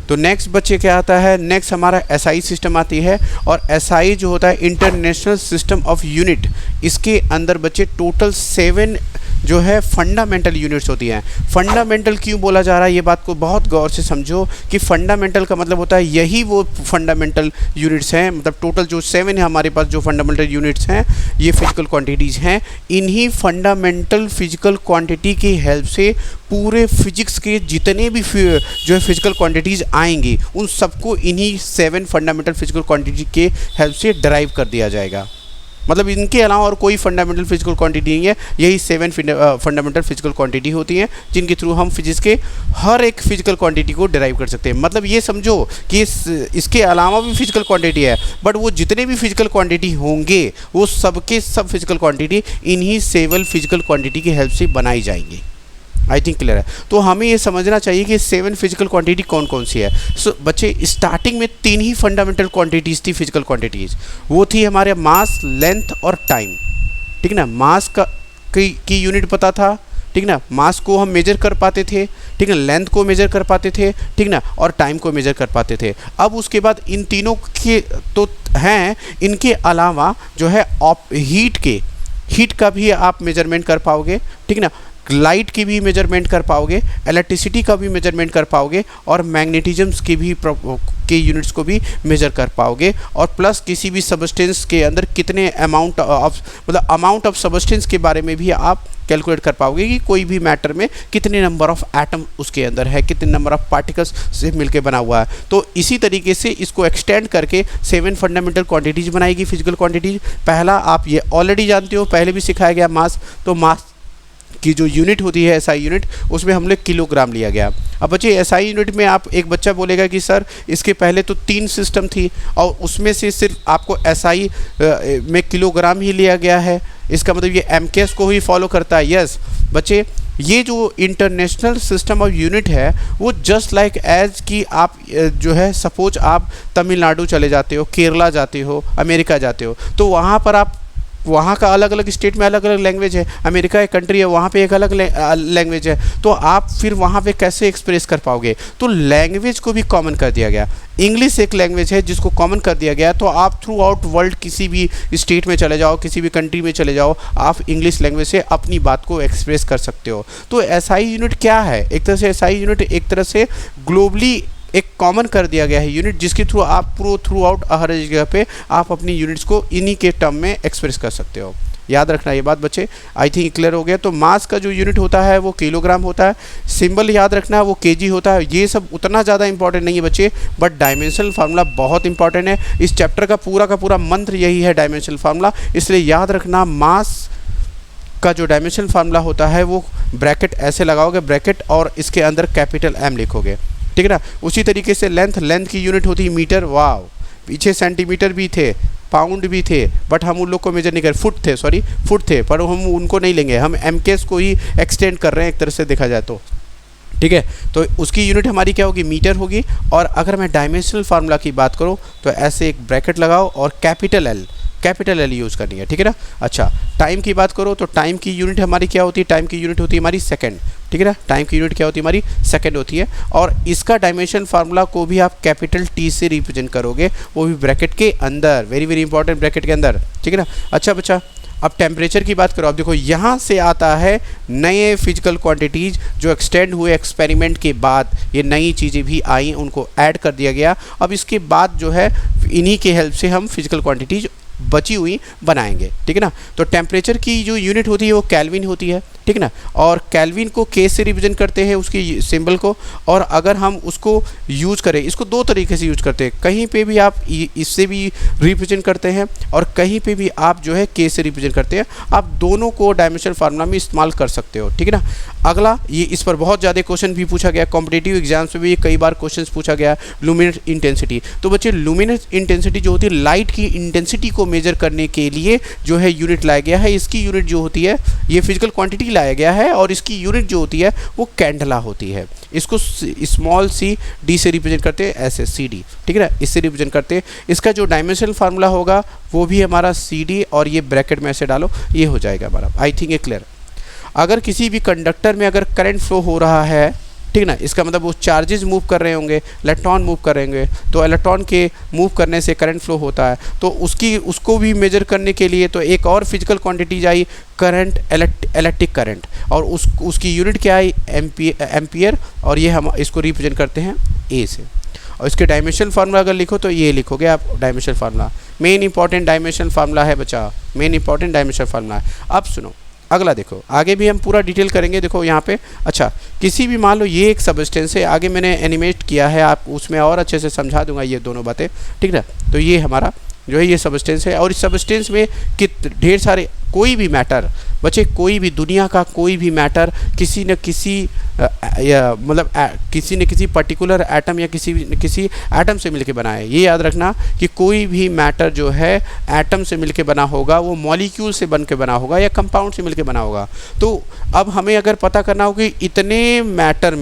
तो नेक्स्ट बच्चे क्या आता है, नेक्स्ट हमारा एसआई सिस्टम आती है। और एसआई जो होता है इंटरनेशनल सिस्टम ऑफ यूनिट, इसके अंदर बच्चे टोटल 7 जो है फंडामेंटल यूनिट्स होती हैं। फंडामेंटल क्यों बोला जा रहा है, ये बात को बहुत गौर से समझो कि फंडामेंटल का मतलब होता है यही वो फंडामेंटल यूनिट्स हैं, मतलब टोटल जो 7 है हमारे पास जो फंडामेंटल यूनिट्स हैं, ये फिजिकल क्वांटिटीज़ हैं। इन्हीं फंडामेंटल फिजिकल क्वांटिटी की हेल्प से पूरे फिजिक्स के जितने भी जो है फिजिकल क्वांटिटीज़ आएंगी, उन सबको इन्हीं 7 फंडामेंटल फिजिकल क्वांटिटी के हेल्प से डराइव कर दिया जाएगा। मतलब इनके अलावा और कोई फंडामेंटल फिजिकल क्वांटिटी नहीं है, यही 7 फंडामेंटल फिजिकल क्वांटिटी होती हैं जिनके थ्रू हम फिजिक्स के हर एक फिजिकल क्वांटिटी को डिराइव कर सकते हैं। मतलब ये समझो कि इसके अलावा भी फिजिकल क्वांटिटी है, बट वो जितने भी फिजिकल क्वांटिटी होंगे वो सबके सब फिजिकल क्वांटिटी इन्हीं 7 फिजिकल क्वांटिटी की हेल्प से बनाई जाएंगी। आई थिंक क्लियर है। तो हमें ये समझना चाहिए कि 7 फिजिकल क्वांटिटी कौन कौन सी है। बच्चे स्टार्टिंग में 3 ही फंडामेंटल क्वांटिटीज़ थी फिजिकल क्वांटिटीज़, वो थी हमारे मास, लेंथ और टाइम। ठीक ना, मास की यूनिट पता था, ठीक ना, मास को हम मेजर कर पाते थे, ठीक ना, लेंथ को मेजर कर पाते थे, ठीक ना, और टाइम को मेजर कर पाते थे। अब उसके बाद इन तीनों के तो हैं, इनके अलावा जो है हीट का भी आप मेजरमेंट कर पाओगे, ठीक ना, लाइट की भी मेजरमेंट कर पाओगे, इलेक्ट्रिसिटी का भी मेजरमेंट कर पाओगे, और मैग्नेटिज्म्स के यूनिट्स को भी मेजर कर पाओगे। और प्लस किसी भी सबस्टेंस के अंदर कितने अमाउंट ऑफ सबस्टेंस के बारे में भी आप कैलकुलेट कर पाओगे कि कोई भी मैटर में कितने नंबर ऑफ एटम उसके अंदर है, कितने नंबर ऑफ पार्टिकल्स से मिलके बना हुआ है। तो इसी तरीके से इसको एक्सटेंड करके 7 फंडामेंटल क्वांटिटीज़ बनाएगी फिजिकल क्वांटिटीज। पहला आप ये ऑलरेडी जानते हो, पहले भी सिखाया गया, मास। तो मास की जो यूनिट होती है एसआई यूनिट, उसमें हम लोग किलोग्राम लिया गया। अब बच्चे एसआई यूनिट में आप एक बच्चा बोलेगा कि सर इसके पहले तो 3 सिस्टम थी और उसमें से सिर्फ आपको एसआई में किलोग्राम ही लिया गया है, इसका मतलब ये एमकेएस को ही फॉलो करता है। यस बच्चे, ये जो इंटरनेशनल सिस्टम ऑफ यूनिट है वो जस्ट लाइक एज कि आप जो है सपोज आप तमिलनाडु चले जाते हो, केरला जाते हो, अमेरिका जाते हो, तो वहाँ पर आप वहाँ का अलग अलग स्टेट में अलग अलग लैंग्वेज है। अमेरिका एक कंट्री है, वहाँ पे एक अलग लैंग्वेज है, तो आप फिर वहाँ पे कैसे एक्सप्रेस कर पाओगे। तो लैंग्वेज को भी कॉमन कर दिया गया। इंग्लिश एक लैंग्वेज है जिसको कॉमन कर दिया गया, तो आप थ्रू आउट वर्ल्ड किसी भी स्टेट में चले जाओ, किसी भी कंट्री में चले जाओ, आप इंग्लिश लैंग्वेज से अपनी बात को एक्सप्रेस कर सकते हो। तो एसआई यूनिट क्या है, एक तरह से एसआई यूनिट एक तरह से ग्लोबली एक कॉमन कर दिया गया है यूनिट, जिसके थ्रू आप थ्रू आउट हर जगह पे आप अपनी यूनिट्स को इन्हीं के टर्म में एक्सप्रेस कर सकते हो। याद रखना ये बात बच्चे, आई थिंक क्लियर हो गया। तो मास का जो यूनिट होता है वो किलोग्राम होता है, सिंबल याद रखना है वो केजी होता है। ये सब उतना ज़्यादा इंपॉर्टेंट नहीं है बच्चे, बट डायमेंशनल फार्मूला बहुत इंपॉर्टेंट है। इस चैप्टर का पूरा मंत्र यही है डायमेंशनल फार्मूला, इसलिए याद रखना मास का जो डायमेंशनल फार्मूला होता है वो ब्रैकेट ऐसे लगाओगे, ब्रैकेट और इसके अंदर कैपिटल M लिखोगे, ठीक है ना। उसी तरीके से लेंथ की यूनिट होती है मीटर। वाव, पीछे सेंटीमीटर भी थे, पाउंड भी थे, बट हम उन लोग को मेजर नहीं कर, फुट थे, पर हम उनको नहीं लेंगे, हम एमकेएस को ही एक्सटेंड कर रहे हैं एक तरह से देखा जाए तो, ठीक है। तो उसकी यूनिट हमारी क्या होगी, मीटर होगी। और अगर मैं डायमेंशनल फार्मूला की बात करूँ तो ऐसे एक ब्रैकेट लगाओ और कैपिटल L यूज़ करनी है, ठीक है ना। अच्छा, टाइम की बात करो तो टाइम की यूनिट हमारी क्या होती है, टाइम की यूनिट होती है हमारी सेकंड, ठीक है ना। टाइम की यूनिट क्या होती है हमारी, सेकंड होती है। और इसका डायमेंशन फार्मूला को भी आप कैपिटल T से रिप्रेजेंट करोगे, वो भी ब्रैकेट के अंदर, वेरी इंपॉर्टेंट, ब्रैकेट के अंदर, ठीक है ना। अच्छा बच्चा, अब टेम्परेचर की बात करो। अब देखो यहाँ से आता है नए फिजिकल क्वांटिटीज़ जो एक्सटेंड हुए एक्सपेरिमेंट के बाद, ये नई चीज़ें भी आई, उनको ऐड कर दिया गया। अब इसके बाद जो है इन्हीं के हेल्प से हम फिजिकल क्वांटिटीज़ बची हुई बनाएंगे, ठीक है ना। तो टेम्परेचर की जो यूनिट होती है वो केल्विन होती है, ठीक है ना। और केल्विन को K से रिप्रेजेंट करते हैं उसकी सिंबल को। और अगर हम उसको यूज़ करें, इसको 2 तरीके से यूज़ करते हैं, कहीं पे भी आप इससे भी रिप्रेजेंट करते हैं और कहीं पे भी आप जो है K से रिप्रेजेंट करते हैं। आप दोनों को डायमेंशनल फार्मूला में इस्तेमाल कर सकते हो, ठीक है ना। अगला, ये इस पर बहुत ज़्यादा क्वेश्चन भी पूछा गया, कॉम्पिटिटिव एग्जाम्स में भी कई बार क्वेश्चन पूछा गया, लुमिनस इंटेंसिटी। तो बच्चे लुमिनस इंटेंसिटी जो होती है लाइट की इंटेंसिटी को मेजर करने के लिए जो है यूनिट लाया गया है। इसकी यूनिट जो होती है, ये फिजिकल क्वांटिटी लाया गया है और इसकी यूनिट जो होती है वो कैंडला होती है। इसको स्मॉल सी डी से रिप्रेजेंट करते हैं, ऐसे सी डी, ठीक है ना, इससे रिप्रेजेंट करते हैं। इसका जो डायमेंशनल फार्मूला होगा वो भी हमारा सी डी, और ये ब्रैकेट में ऐसे डालो, ये हो जाएगा हमारा। आई थिंक ये क्लियर। अगर किसी भी कंडक्टर में अगर करंट फ्लो हो रहा है, ठीक ना, इसका मतलब वो चार्जेस मूव कर रहे होंगे, इलेक्ट्रॉन मूव कर रहे होंगे, तो इलेक्ट्रॉन के मूव करने से करंट फ्लो होता है। तो उसको भी मेजर करने के लिए तो एक और फिजिकल क्वांटिटी आई, करंट, इलेक्ट्रिक करंट, और उसकी यूनिट क्या आई, एम्पियर, और ये हम इसको रिप्रेजेंट करते हैं ए से। और इसके डायमेंशन फार्मूला अगर लिखो तो ये लिखोगे आप, dimension formula, main important dimension formula है बच्चा, मेन इंपॉर्टेंट डायमेंशन फार्मूला है। अब सुनो अगला, देखो आगे भी हम पूरा डिटेल करेंगे। देखो यहाँ पे, अच्छा किसी भी, मान लो ये एक सबस्टेंस है, आगे मैंने एनिमेट किया है, आप उसमें और अच्छे से समझा दूंगा ये दोनों बातें, ठीक ना। तो ये हमारा जो है ये सबस्टेंस है, और इस सबस्टेंस में ढेर सारे, कोई भी मैटर बच्चे, कोई भी दुनिया का कोई भी मैटर किसी न किसी मतलब किसी न किसी पर्टिकुलर एटम या किसी एटम से मिलके बना है। ये याद रखना कि कोई भी मैटर जो है एटम से मिलके बना होगा, वो मॉलिक्यूल से बन के बना होगा या कंपाउंड से मिलके बना होगा। तो अब हमें अगर पता करना हो कि इतने मैटर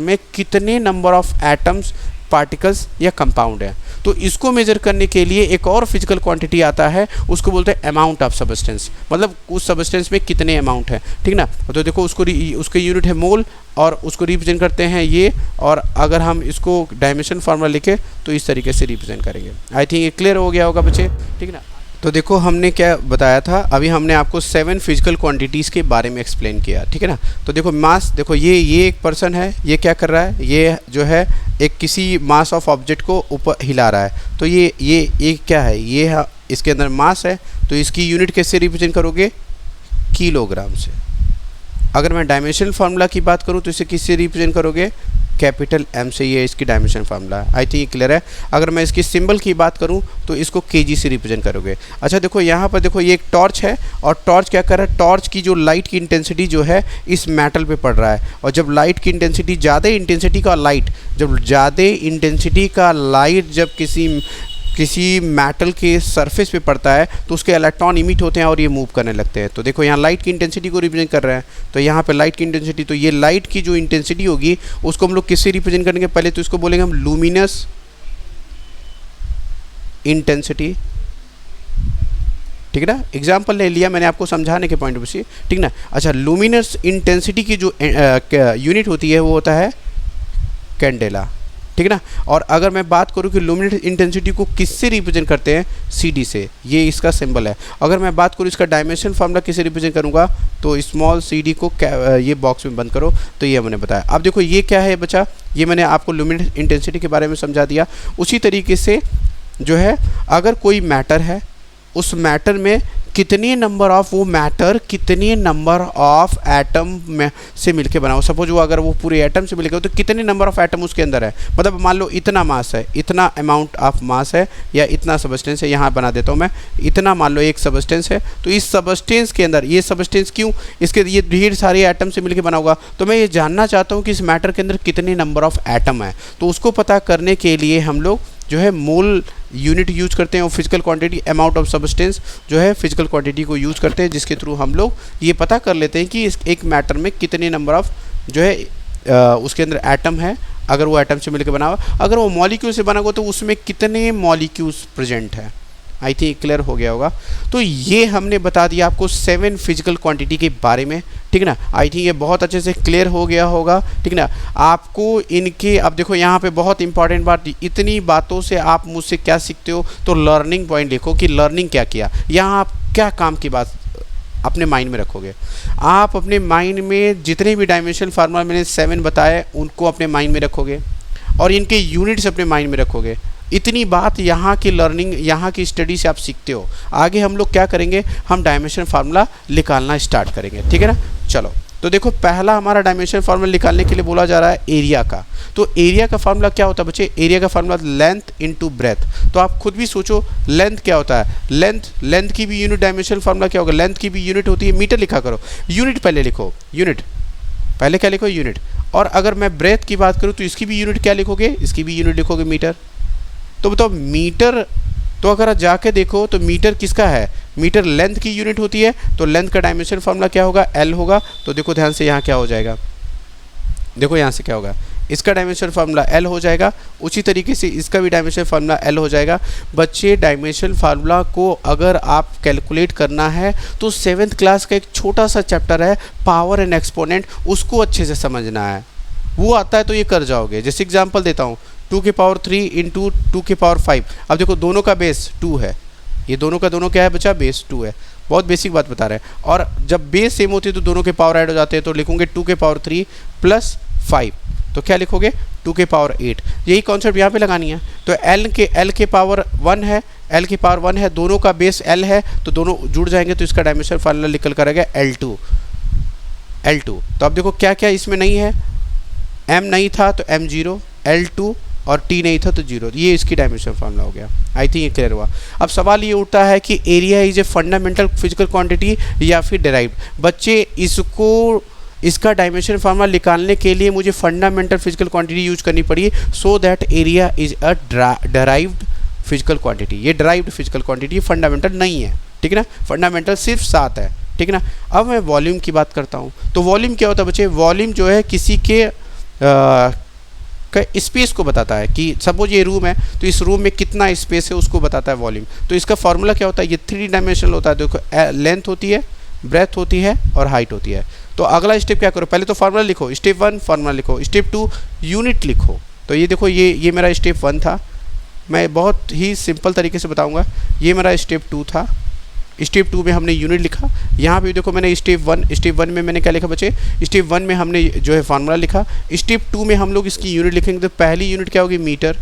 में कितने नंबर ऑफ एटम्स, पार्टिकल्स या कंपाउंड है, तो इसको मेजर करने के लिए एक और फिजिकल क्वांटिटी आता है, उसको बोलते हैं अमाउंट ऑफ सबस्टेंस, मतलब उस सबस्टेंस में कितने अमाउंट है, ठीक ना। तो देखो उसकी यूनिट है मोल, और उसको रिप्रेजेंट करते हैं ये, और अगर हम इसको डायमेंशन फार्मूला लिखे तो इस तरीके से रिप्रेजेंट करेंगे। आई थिंक ये क्लियर हो गया होगा बच्चे, ठीक ना। तो देखो हमने क्या बताया था, अभी हमने आपको 7 फिजिकल क्वांटिटीज़ के बारे में एक्सप्लेन किया, ठीक है ना। तो देखो मास, देखो ये एक पर्सन है, ये क्या कर रहा है, ये जो है एक किसी मास ऑफ ऑब्जेक्ट को ऊपर हिला रहा है। तो ये क्या है, ये इसके अंदर मास है, तो इसकी यूनिट कैसे रिप्रेजेंट करोगे, किलोग्राम से। अगर मैं डायमेंशन फार्मूला की बात करूँ तो इसे किससे रिप्रेजेंट करोगे, कैपिटल एम से, ये इसकी डायमेंशन फार्मूला है। आई थिंक क्लियर है। अगर मैं इसकी सिंबल की बात करूं तो इसको केजी से रिप्रेजेंट करोगे। अच्छा देखो यहाँ पर, देखो ये एक टॉर्च है, और टॉर्च क्या कर रहा है, टॉर्च की जो लाइट की इंटेंसिटी जो है इस मेटल पे पड़ रहा है, और जब लाइट की इंटेंसिटी, ज़्यादा इंटेंसिटी का लाइट जब किसी मेटल के सरफेस पे पड़ता है तो उसके इलेक्ट्रॉन इमिट होते हैं और ये मूव करने लगते हैं। तो देखो यहाँ लाइट की इंटेंसिटी को रिप्रेजेंट कर रहे हैं, तो यहाँ पे लाइट की इंटेंसिटी, तो ये लाइट की जो इंटेंसिटी होगी उसको हम लोग किससे रिप्रेजेंट करेंगे, पहले तो इसको बोलेंगे हम लुमिनस इंटेंसिटी, ठीक है ना। एग्जाम्पल ले लिया मैंने आपको समझाने के पॉइंट ऑफ व्यू से, ठीक ना। अच्छा, लुमिनस इंटेंसिटी की जो यूनिट होती है वो होता है कैंडेला, ठीक है ना। और अगर मैं बात करूं कि लुमिनस इंटेंसिटी को किससे रिप्रेजेंट करते हैं, सी से, ये इसका सिंबल है। अगर मैं बात करूं इसका डायमेंशन फार्मूला किससे रिप्रेजेंट करूंगा, तो स्मॉल सी को ये बॉक्स में बंद करो, तो ये मैंने बताया। अब देखो ये क्या है बच्चा, ये मैंने आपको लुमिनस इंटेंसिटी के बारे में समझा दिया। उसी तरीके से जो है, अगर कोई मैटर है, उस मैटर में कितने नंबर ऑफ एटम में से मिलके बना हो। सपोज वो अगर वो पूरे एटम से मिलके हो तो कितने नंबर ऑफ एटम उसके अंदर है, मतलब मान लो इतना मास है, इतना अमाउंट ऑफ मास है, या इतना सबस्टेंस है, यहाँ बना देता हूँ मैं, इतना मान लो एक सबस्टेंस है, तो इस सबस्टेंस के अंदर, ये सबस्टेंस क्यों, इसके ये ढेर सारे एटम से मिलके बना होगा, तो मैं ये जानना चाहता हूँ कि इस मैटर के अंदर कितने नंबर ऑफ एटम है। तो उसको पता करने के लिए हम लोग जो है मोल यूनिट यूज करते हैं, और physical quantity, amount of substance जो है फिजिकल क्वांटिटी को यूज़ करते हैं, जिसके थ्रू हम लोग ये पता कर लेते हैं कि इस एक मैटर में कितने नंबर ऑफ जो है उसके अंदर एटम है। अगर वो एटम से मिलकर बना हुआ, अगर वो मॉलिक्यूल से बना हुआ तो उसमें कितने मॉलिक्यूल्स प्रेजेंट है। आई थिंक क्लियर हो गया होगा। तो ये हमने बता दिया आपको 7 फिजिकल क्वांटिटी के बारे में, ठीक ना। आई थिंक ये बहुत अच्छे से क्लियर हो गया होगा, ठीक ना। आपको इनके, अब देखो यहाँ पे बहुत इंपॉर्टेंट बात, इतनी बातों से आप मुझसे क्या सीखते हो, तो लर्निंग पॉइंट लिखो कि लर्निंग क्या किया। यहाँ आप क्या काम की बात अपने माइंड में रखोगे। आप अपने माइंड में जितने भी डायमेंशन फार्मूला मैंने 7 बताए उनको अपने माइंड में रखोगे, और इनके यूनिट्स अपने माइंड में रखोगे। इतनी बात यहाँ की लर्निंग, यहाँ की स्टडी से आप सीखते हो। आगे हम लोग क्या करेंगे, हम डायमेंशन फार्मूला निकालना स्टार्ट करेंगे, ठीक है ना। चलो, तो देखो पहला हमारा डायमेंशन फार्मूला निकालने के लिए बोला जा रहा है एरिया का। तो एरिया का फार्मूला क्या होता है बच्चे, एरिया का फार्मूला लेंथ इनटू ब्रेथ। तो आप खुद भी सोचो लेंथ क्या होता है, लेंथ की भी यूनिट, डायमेंशन फार्मूला क्या होगा, लेंथ की भी यूनिट होती है, मीटर लिखा करो, यूनिट पहले लिखो, यूनिट पहले क्या लिखो, यूनिट। और अगर मैं ब्रेथ की बात करूँ तो इसकी भी यूनिट क्या लिखोगे, इसकी भी यूनिट लिखोगे मीटर। तो बताओ मीटर, तो अगर आप जाके देखो तो मीटर किसका है, मीटर लेंथ की यूनिट होती है, तो लेंथ का डायमेंशन फार्मूला क्या होगा, एल होगा। तो देखो ध्यान से यहाँ क्या हो जाएगा, देखो यहाँ से क्या होगा, इसका डायमेंशन फार्मूला एल हो जाएगा, उसी तरीके से इसका भी डायमेंशन फार्मूला एल हो जाएगा। बच्चे डायमेंशन फार्मूला को अगर आप कैलकुलेट करना है तो 7th क्लास का एक छोटा सा चैप्टर है पावर एंड एक्सपोनेंट, उसको अच्छे से समझना है, वो आता है तो ये कर जाओगे। जैसे एग्जांपल देता हूँ, 2 की पावर 3 इंटू 2 की पावर 5। अब देखो दोनों का बेस 2 है, ये दोनों का दोनों क्या है बच्चा, बेस 2 है। बहुत बेसिक बात बता रहे हैं। और जब बेस सेम होती है तो दोनों के पावर ऐड हो जाते हैं, तो लिखोगे 2 के पावर 3 प्लस 5, तो क्या लिखोगे 2 के पावर 8। यही कॉन्सेप्ट यहाँ पे लगानी है। तो एल के पावर 1 है, एल की पावर 1 है, दोनों का बेस एल है, तो दोनों जुड़ जाएंगे, तो इसका डायमेंशन फार्मूला निकल कर आएगा L2। तो अब देखो क्या क्या इसमें नहीं है, m नहीं था तो m0, L2 और t नहीं था तो 0, ये इसकी डायमेंशन फार्मूला हो गया। आई थिंक ये क्लियर हुआ। अब सवाल ये उठता है कि area is a fundamental physical quantity या फिर डेराइव्ड। बच्चे इसका डायमेंशन फार्मूला निकालने के लिए मुझे फंडामेंटल फिजिकल क्वांटिटी यूज करनी पड़ी, so that area is a derived physical quantity. ये डेराइव्ड फिजिकल क्वांटिटी फंडामेंटल नहीं है, ठीक है ना, फंडामेंटल सिर्फ 7 है, ठीक है ना। अब मैं वॉल्यूम की बात करता हूँ। तो वॉल्यूम क्या होता है बच्चे, वॉल्यूम जो है किसी के स्पेस को बताता है कि सपोज ये रूम है तो इस रूम में कितना स्पेस है उसको बताता है वॉल्यूम। तो इसका फॉर्मूला क्या होता है, ये 3 डायमेंशनल होता है। देखो लेंथ होती है, ब्रेथ होती है और हाइट होती है। तो अगला स्टेप क्या करो, पहले तो फार्मूला लिखो, स्टेप 1 फार्मूला लिखो, स्टेप 2 यूनिट लिखो। तो ये देखो ये मेरा स्टेप 1 था, मैं बहुत ही सिंपल तरीके से बताऊंगा। ये मेरा स्टेप 2 था, स्टेप 2 में हमने यूनिट लिखा। यहाँ पे देखो मैंने स्टेप 1 में मैंने क्या लिखा बच्चे, स्टेप 1 में हमने जो है फार्मूला लिखा। स्टेप 2 में हम लोग इसकी यूनिट लिखेंगे। तो पहली यूनिट क्या होगी, मीटर,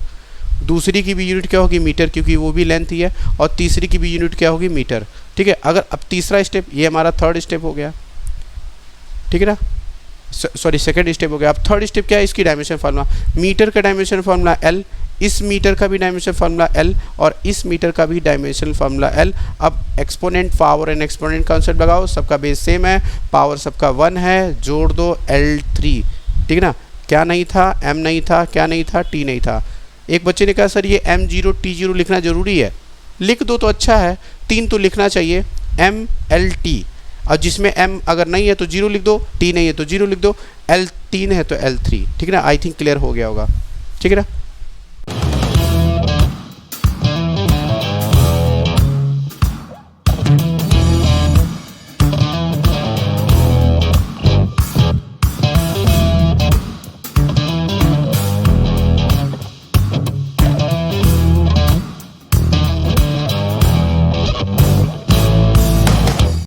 दूसरी की भी यूनिट क्या होगी, मीटर, क्योंकि वो भी लेंथ ही है, और तीसरी की भी यूनिट क्या होगी, मीटर, ठीक है। अगर अब तीसरा स्टेप, ये हमारा 3rd स्टेप हो गया, ठीक है ना, सॉरी 2nd स्टेप हो गया। अब 3rd स्टेप क्या है, इसकी डायमेंशन फार्मूला, मीटर का डायमेंशन फार्मूला एल, इस मीटर का भी डायमेंशन फार्मूला एल, और इस मीटर का भी डायमेंशन फार्मूला एल। अब exponent, power and exponent concept लगाओ, सबका बेस सेम है, पावर सबका 1 है, जोड़ दो L3, ठीक है ना। क्या नहीं था, m नहीं था, क्या नहीं था, t नहीं था। एक बच्चे ने कहा सर ये m0 t0 लिखना ज़रूरी है, लिख दो तो अच्छा है, 3 तो लिखना चाहिए, MLT। और जिसमें m अगर नहीं है तो 0 लिख दो, t नहीं है तो 0 लिख दो, L3 है तो L3, ठीक है ना। आई थिंक क्लियर हो गया होगा, ठीक है ना।